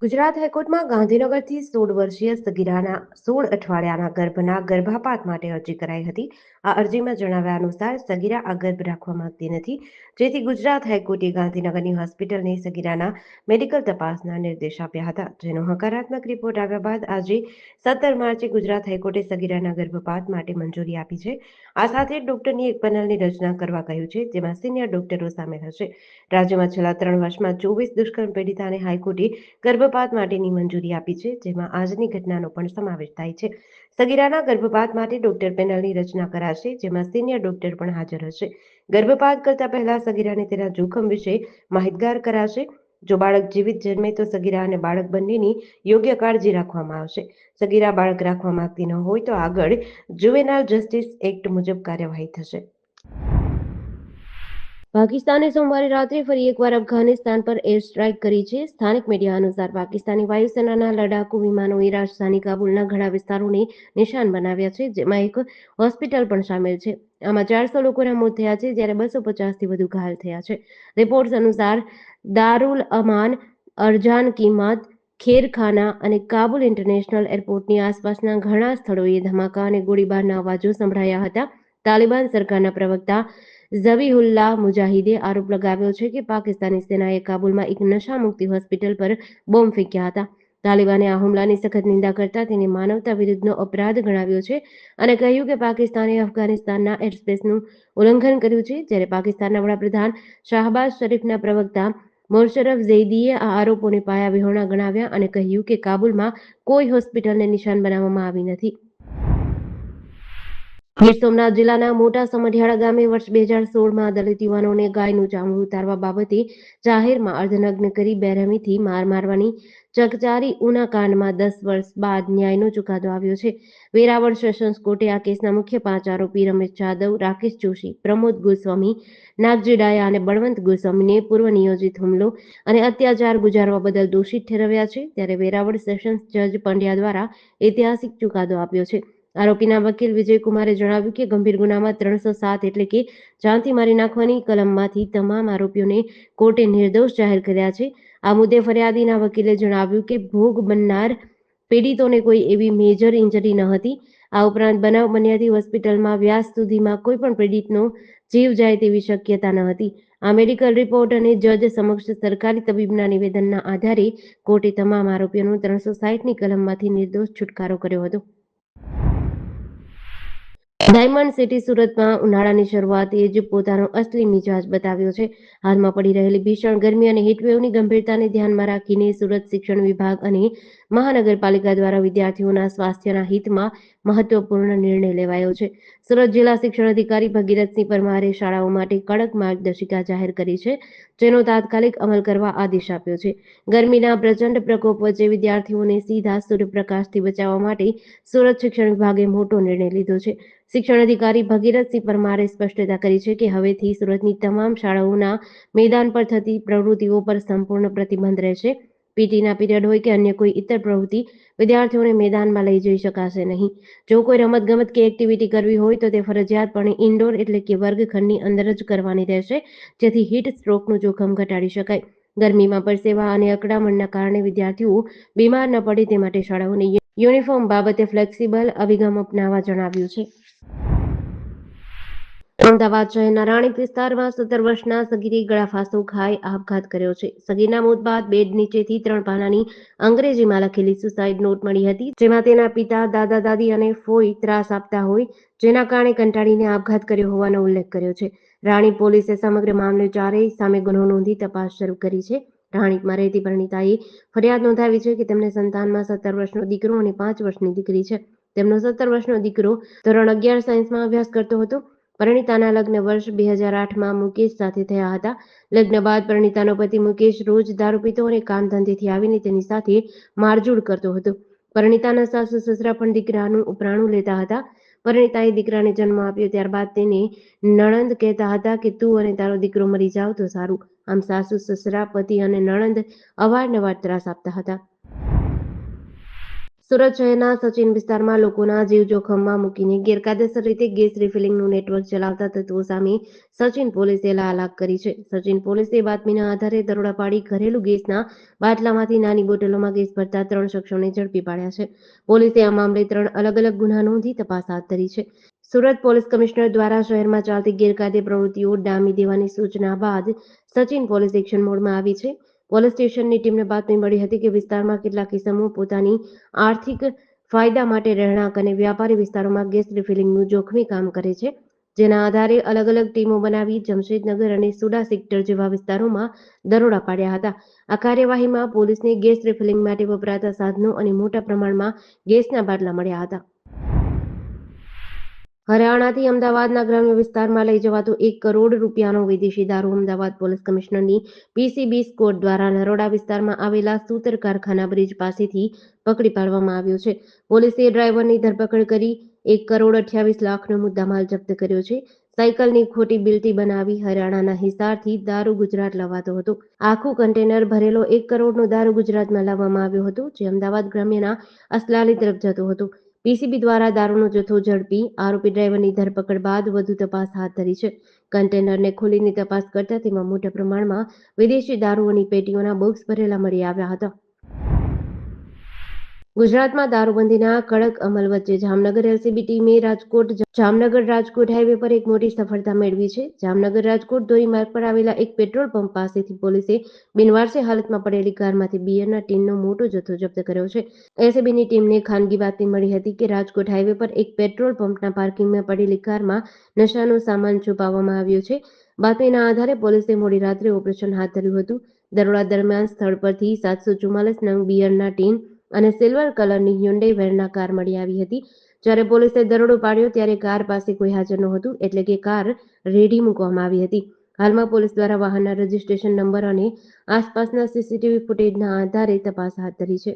ગુજરાત હાઈકોર્ટમાં ગાંધીનગરથી 16 વર્ષીય સગીરાના 16 અઠવાડિયાના ગર્ભના ગર્ભપાત માટે અરજી કરાઈ હતી। આ અરજીમાં જણાવ્યા અનુસાર સગીરા આ ગર્ભ રાખવા માંગતી નથી, જેથી ગુજરાત હાઈકોર્ટે ગાંધીનગરની હોસ્પિટલને સગીરાના મેડિકલ તપાસના નિર્દેશ આપ્યા હતા, જેનો હકારાત્મક રિપોર્ટ આવ્યા બાદ આજે 17 માર્ચે ગુજરાત હાઈકોર્ટે સગીરાના ગર્ભપાત માટે મંજૂરી આપી છે। આ સાથે ડોક્ટરની એક પેનલની રચના કરવા કહ્યું છે, જેમાં સિનિયર ડોક્ટરો સામેલ હશે। રાજ્યમાં છેલ્લા 3 વર્ષમાં 24 દુષ્કર્મ પીડિતાને હાઈકોર્ટે ગર્ભપાત માટેની મંજૂરી આપી છે, જેમાં આજની ઘટનાનો પણ સમાવેશ થાય છે। સગીરાના ગર્ભપાત માટે ડોક્ટર પેનલની રચના કરાશે, જેમાં સિનિયર ડોક્ટર પણ હાજર હશે। ગર્ભપાત કરતા પહેલા સગીરાને તેના જોખમ વિશે માહિતગાર કરાશે। જો બાળક જીવિત જન્મે તો સગીરા અને બાળક બંનેની યોગ્ય કાળજી રાખવામાં આવશે। સગીરા બાળક રાખવા માંગતી ન હોય તો આગળ જુવેનાઇલ જસ્ટિસ એક્ટ મુજબ કાર્યવાહી થશે। પાકિસ્તાને સોમવારે રાત્રે ફરી એકવાર અફઘાનિસ્તાન પર એર સ્ટ્રાઇક કરી છે। સ્થાનિક મીડિયા અનુસાર પાકિસ્તાની વાયુસેનાના લડાકુ વિમાનોએ રાજધાની કાબુલના ઘણા વિસ્તારોને નિશાન બનાવ્યા છે, જેમાં એક હોસ્પિટલ પણ સામેલ છે। આમાં 400 લોકોના મોત થયા છે, જ્યારે 250થી વધુ ઘાયલ થયા છે। રિપોર્ટ્સ અનુસાર દારુલ અમાન, અરજાન કિમત, ખેરખાના અને કાબુલ ઇન્ટરનેશનલ એરપોર્ટની આસપાસના ઘણા સ્થળોએ ધમાકા અને ગોળીબારના અવાજો સંભળાયા હતા। તાલિબાન સરકારના પ્રવક્તા ઝબીહુલ્લાહ મુજાહિદે આરોપ લગાવ્યો છે કે પાકિસ્તાની સેનાએ કાબુલમાં એક નશામુક્તિ હોસ્પિટલ પર બોમ્બ ફેંક્યા હતા। તાલિબાને આ હુમલાની સખત નિંદા કરતા તેને માનવતા વિરુદ્ધનો અપરાધ ગણાવ્યો છે અને કહ્યું કે પાકિસ્તાને અફઘાનિસ્તાનના એરસ્પેસનું ઉલ્લંઘન કર્યું છે, જ્યારે પાકિસ્તાનના વડાપ્રધાન શાહબાઝ શરીફના પ્રવક્તા મોશરફ ઝૈદીએ આ આરોપોને પાયાવિહોણા ગણાવ્યા અને કહ્યું કે કાબુલમાં કોઈ હોસ્પિટલને નિશાન બનાવવામાં આવી નથી। ગીર સોમનાથ જિલ્લાના મોટા સમઢિયાળા ગામે વર્ષ 2016માં દલિત યુવાનોને ગાયનું ચામડું ઉતારવા બાબતે જાહેરમાં અર્ધનગ્ન કરી બેરહેમીથી માર મારવાની ચકચારી ઉના કાંડમાં 10 વર્ષ બાદ ન્યાયનો ચુકાદો આવ્યો છે। વેરાવળ સેશન્સ કોર્ટે આ કેસના મુખ્ય 5 આરોપી રમેશ જાદવ, રાકેશ જોશી, પ્રમોદ ગોસ્વામી, નાગજી ડાયા અને બળવંત ગોસ્વામીને પૂર્વ નિયોજિત હુમલો અને અત્યાચાર ગુજારવા બદલ દોષિત ઠેરવ્યા છે, ત્યારે વેરાવળ સેશન્સ જજ પંડ્યા દ્વારા ઐતિહાસિક ચુકાદો આપ્યો છે। આરોપીના વકીલ વિજયકુમારે જણાવ્યું કે ગંભીર ગુનામાં 307 એટલે કે જાનથી મારી નાખવાની કલમમાંથી તમામ આરોપીઓને કોર્ટે નિર્દોષ જાહેર કર્યા છે। આ મુદ્દે ફરિયાદીના વકીલે જણાવ્યું કે ભોગ બનનાર પીડિતોને કોઈ એવી મેજર ઇન્જરી ન હતી। આ ઉપરાંત બનાવ બન્યાથી હોસ્પિટલમાં વ્યાસ સુધીમાં કોઈ પણ પીડિતનો જીવ જાય તેવી શક્યતા ન હતી। આ મેડિકલ રિપોર્ટ અને જજ સમક્ષ સરકારી તબીબના નિવેદનના આધારે કોર્ટે તમામ આરોપીઓનો 360ની કલમમાંથી નિર્દોષ છુટકારો કર્યો હતો। ડાયમંડ સિટી સુરતમાં ઉનાળાની શરૂઆતે જ પોતાનો અસલી મિજાજ બતાવ્યો છે। હાલમાં પડી રહેલી ભીષણ ગરમી અને હીટવેવની ગંભીરતાને ધ્યાનમાં રાખીને સુરત શિક્ષણ વિભાગ અને મહાનગરપાલિકા દ્વારા વિદ્યાર્થીઓના સ્વાસ્થ્યના હિતમાં મહત્વપૂર્ણ નિર્ણય લેવાયો છે। સુરત જિલ્લા શિક્ષણ અધિકારી ભગીરથસિંહ પરમારે શાળાઓ માટે કડક માર્ગદર્શિકા જાહેર કરી છે, જેનો તાત્કાલિક અમલ કરવા આદેશ આપ્યો છે। ગરમીના પ્રચંડ પ્રકોપ વચ્ચે વિદ્યાર્થીઓને સીધા સૂર્યપ્રકાશથી બચાવવા માટે સુરત શિક્ષણ વિભાગે મોટો નિર્ણય લીધો છે। શિક્ષણ અધિકારી ભગીરથસિંહ પરમારે સ્પષ્ટતા કરી છે કે હવેથી સુરતની તમામ શાળાઓના મેદાન પર થતી પ્રવૃત્તિઓ પર સંપૂર્ણ પ્રતિબંધ રહેશે। પીટીના પીરિયડ હોય કે અન્ય કોઈ ઇતર પ્રવૃત્તિ વિદ્યાર્થીઓને મેદાનમાં લઈ જઈ શકાશે નહીં। જો કોઈ રમતગમત કે એક્ટિવિટી કરવી હોય તો તે ફરજિયાતપણે ઇન્ડોર એટલે કે વર્ગખંડની અંદર જ કરવાની રહેશે, જેથી હીટ સ્ટ્રોકનું જોખમ ઘટાડી શકાય। ગરમીમાં પરસેવા અને અકળામણના કારણે વિદ્યાર્થીઓ બીમાર ન પડે તે માટે શાળાઓને યુનિફોર્મ બાબતે ફ્લેક્સિબલ અભિગમ અપનાવવા જણાવ્યું છે। અમદાવાદ શહેરના રાણીપ વિસ્તારમાં 17 વર્ષના સગીરે ગળાફાંસો ખાઈ આપઘાત કર્યો છે। સગીરના મોત બાદ બેડ નીચેથી 3 પાનાની અંગ્રેજીમાં લખેલી સુસાઇડ નોટ મળી હતી, જેમાં તેના પિતા, દાદા-દાદી અને ફોઈ ત્રાસ આપતા હોય, જેના કારણે કંટાળીને આપઘાત કર્યો હોવાનો ઉલ્લેખ કર્યો છે। રાણીપ પોલીસે સમગ્ર મામલે ચારેય સામે ગુનો નોંધી તપાસ શરૂ કરી છે। રાણીપમાં રહેતી પરિણીતાએ ફરિયાદ નોંધાવી છે કે તેમને સંતાનમાં 17 વર્ષનો દીકરો અને 5 વર્ષની દીકરી છે। તેમનો 17 વર્ષનો દીકરો ધોરણ 11 સાયન્સમાં અભ્યાસ કરતો હતો। પરિણીતાના લગ્ન વર્ષ 2008માં મુકેશ સાથે થયા હતા। લગ્ન બાદ પરિણીતાનો પતિ મુકેશ રોજ દારૂ પીતો અને કામ ધંધેથી આવીને તેની સાથે મારઝૂડ કરતો હતો। પરિણીતાના સાસુ સસરા પણ દીકરાનું ઉપરાણું લેતા હતા। પરિણીતાએ દીકરાને જન્મ આપ્યો ત્યારબાદ તેને નણંદ કહેતા હતા કે તું અને તારો દીકરો મરી જાવ તો સારું। આમ સાસુ સસરા, પતિ અને નણંદ અવારનવાર ત્રાસ આપતા હતા। સુરત શહેરના સચિન વિસ્તારમાં લોકોના જીવ જોખમમાં મૂકીને ગેરકાયદેસર રીતે ગેસ રિફિલિંગનું નેટવર્ક ચલાવતા તત્વો સામે સચિન પોલીસે લાલાક કરી છે. સચિન પોલીસે બાતમીના આધારે દરોડા પાડી ઘરેલું ગેસના બાટલામાંથી નાની બોટલોમાં ગેસ ભરતા 3 શખ્સોને ઝડપી પાડ્યા છે. પોલીસે આ મામલે 3 અલગ-અલગ ગુના નોંધી તપાસ હાથ ધરી છે. સુરત પોલીસ કમિશનર દ્વારા શહેરમાં ચાલતી ગેરકાયદે પ્રવૃત્તિઓ ડામી દેવાની સૂચના બાદ સચિન પોલીસ એક્શન મોડમાં આવી છે. પોલીસ સ્ટેશનની ટીમને બાતમી મળી હતી કે વિસ્તારમાં કેટલાક ઇસમો પોતાની આર્થિક ફાયદા માટે રહેણાંક અને વ્યાપારી વિસ્તારોમાં ગેસ રિફિલિંગનું જોખમી કામ કરે છે. જેના આધારે અલગ-અલગ ટીમો બનાવી જમશેદનગર અને સુડા સેક્ટર જેવા વિસ્તારોમાં દરોડા પાડ્યા હતા. આ કાર્યવાહીમાં પોલીસને ગેસ રિફિલિંગ માટે વપરાતા સાધનો અને મોટા પ્રમાણમાં ગેસના બાટલા મળ્યા હતા. હરિયાણાથી અમદાવાદના ગ્રામ્ય વિસ્તારમાં લઈ જવાતો 1 કરોડ રૂપિયાનો વિદેશી દારૂ અમદાવાદ પોલીસ કમિશનરની પીસીબી સ્કોડ દ્વારા નરોડા વિસ્તારમાં આવેલા સૂતર કારખાના બ્રિજ પાસેથી પકડી પાડવામાં આવ્યો છે. પોલીસે ડ્રાઈવરની ધરપકડ કરી 1,28,00,000નો મુદ્દામાલ જપ્ત કર્યો છે. સાયકલની ખોટી બિલ્ટી બનાવી હરિયાણાના હિસારથી દારૂ ગુજરાત લવાતો હતો. આખું કન્ટેનર ભરેલો 1 કરોડનો દારૂ ગુજરાતમાં લાવવામાં આવ્યો હતો, જે અમદાવાદ ગ્રામ્યના અસલાલી તરફ જતો હતો. પીસીબી દ્વારા દારૂનો જથ્થો ઝડપી આરોપી ડ્રાઈવરની ધરપકડ બાદ વધુ તપાસ હાથ ધરી છે. કન્ટેનરને ખોલીને તપાસ કરતા તેમાં મોટા પ્રમાણમાં વિદેશી દારૂઓની પેટીઓના બોક્સ ભરેલા મળી આવ્યા હતા. ગુજરાતમાં દારૂબંધીના કડક અમલ વચ્ચે જામનગર એલસીબી ટીમે જામનગર-રાજકોટ હાઈવે પર એક મોટી સફળતા મેળવી છે. જામનગર-રાજકોટ ધોરીમાર્ગ પર આવેલા એક પેટ્રોલ પંપ પાસેથી પોલીસે બિનવારસી હાલતમાં પડેલી કારમાંથી બિયરના ટીનનો મોટો જથ્થો જપ્ત કર્યો છે. એલસીબીની ટીમને ખાનગી બાતમી મળી હતી કે રાજકોટ હાઈવે પર એક પેટ્રોલ પંપના પાર્કિંગમાં પડેલી કારમાં નશાનો સામાન છુપાવવામાં આવ્યો છે. બાતમીના આધારે પોલીસે મોડી રાત્રે ઓપરેશન હાથ ધર્યું હતું. દરોડા દરમિયાન સ્થળ પરથી 744 નંગ બિયરના ટીન અને સિલ્વર કલરની હ્યુન્ડાઈ વેરના કાર મળી આવી હતી. જ્યારે પોલીસે દરોડો પાડ્યો ત્યારે કાર પાસે કોઈ હાજર નહોતું, એટલે કે કાર રેડી મૂકવામાં આવી હતી. હાલમાં પોલીસ દ્વારા વાહનના રજીસ્ટ્રેશન નંબર અને આસપાસના સીસીટીવી ફૂટેજના આધારે તપાસ હાથ ધરી છે.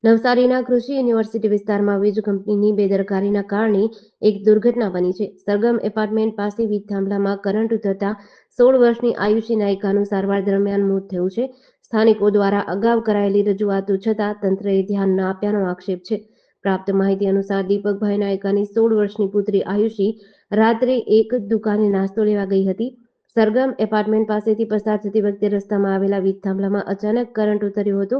નવસારીના કૃષિ યુનિવર્સિટી વિસ્તારમાં વીજ કંપનીની બેદરકારીના કારણે એક દુર્ઘટના બની છે. સરગમ એપાર્ટમેન્ટ પાસે વીજ થાંભલામાં કરંટ ઉતરતા 16 વર્ષની આયુષી નાયિકાનું સારવાર દરમિયાન મોત થયું છે. સ્થાનિકો દ્વારા અગાઉ કરાયેલી રજૂઆતો છતાં તંત્રએ ધ્યાન ન આપ્યાનો આક્ષેપ છે. પ્રાપ્ત માહિતી અનુસાર દીપકભાઈ નાયકાની 16 વર્ષની પુત્રી આયુષી રાત્રે એક દુકાને નાસ્તો લેવા ગઈ હતી. સરગમ એપાર્ટમેન્ટ પાસેથી પસાર થતી વખતે રસ્તામાં આવેલા વીજ થાંભલામાં અચાનક કરંટ ઉતર્યો હતો,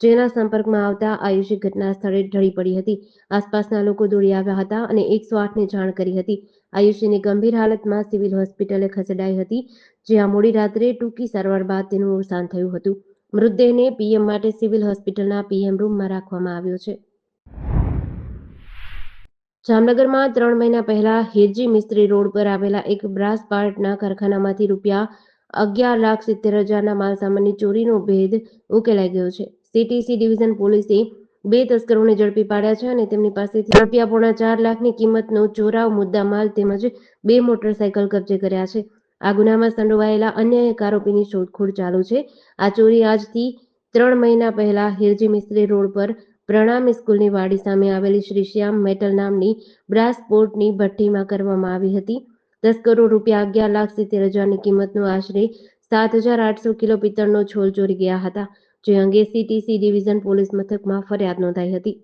જેના સંપર્કમાં આવતા આયુષી ઘટના સ્થળે ઢળી પડી હતી. આસપાસના લોકો દોડી આવ્યા હતા અને 108ને જાણ કરી હતી. આયુષીને ગંભીર હાલતમાં સિવિલ હોસ્પિટલે ખસેડાઈ હતી, જ્યાં મોડી રાત્રે ટૂંકી સારવાર બાદ તેનું અવસાન થયું હતું. મૃતદેહને પીએમ માટે સિવિલ હોસ્પિટલના પીએમ રૂમમાં રાખવામાં આવ્યો છે. જામનગરમાં 3 મહિના પહેલા હિરજી મિસ્ત્રી રોડ પર આવેલા એક બ્રાસ પાર્ટના કારખાનામાંથી ₹11,70,000ના માલસામાનની ચોરીનો ભેદ ઉકેલાઈ ગયો છે. સીટીસી ડિવિઝન પોલીસે 2 તસ્કરોને ઝડપી પાડ્યા છે અને તેમની પાસેથી ₹4.5 લાખની કિંમતનો ચોરાવ મુદ્દામાલ તેમજ 2 મોટરસાયકલ કબજે કર્યા છે. આ ગુનામાં સંડોવાયેલા અન્ય એક આરોપીની શોધખોળ ચાલુ છે. આ ચોરી આજથી 3 મહિના પહેલા હિરજી મિસ્ત્રી રોડ પર પ્રણામ સ્કૂલની વાડી સામે આવેલી શ્રી શ્યામ મેટલ નામની બ્રાસ પોર્ટની ભઠ્ઠીમાં કરવામાં આવી હતી. તસ્કરો ₹11,70,000ની કિંમતનો આશરે 7,800 કિલો પિત્તળનો છોલ ચોરી ગયા હતા, જે અંગે સીટીસી ડિવિઝન પોલીસ મથકમાં ફરિયાદ નોંધાઈ હતી.